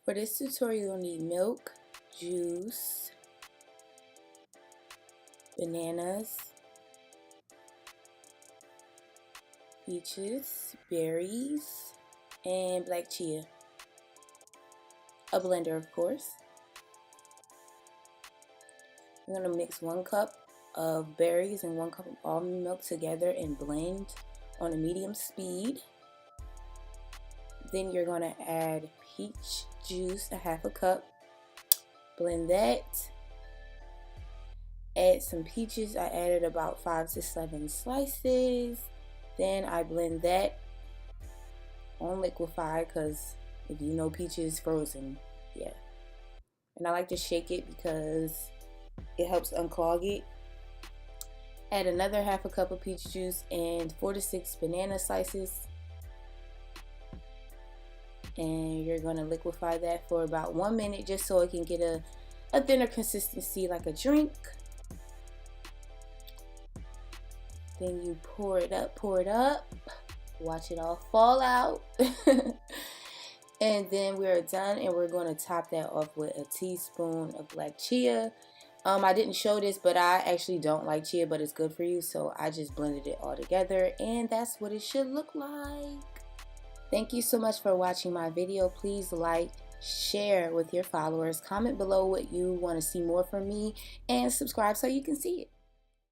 For this tutorial, you'll need milk, juice, bananas, peaches, berries, and black chia. A blender, of course. I'm going to mix 1 cup of berries and 1 cup of almond milk together and blend on a medium speed. Then you're going to add peach juice, 1/2 cup. Blend that. Add some peaches. I added about 5 to 7 slices. Then I blend that on liquefy because if you know peaches frozen, yeah. And I like to shake it because it helps unclog it. Add another 1/2 cup of peach juice and 4 to 6 banana slices. And you're going to liquefy that for about 1 minute just so it can get a thinner consistency like a drink. Then you pour it up, watch it all fall out. And then we're done, and we're going to top that off with a teaspoon of black chia. I didn't show this, but I actually don't like chia, but it's good for you, so I just blended it all together, and that's what it should look like. Thank you so much for watching my video. Please like, share with your followers, comment below what you want to see more from me, and subscribe so you can see it.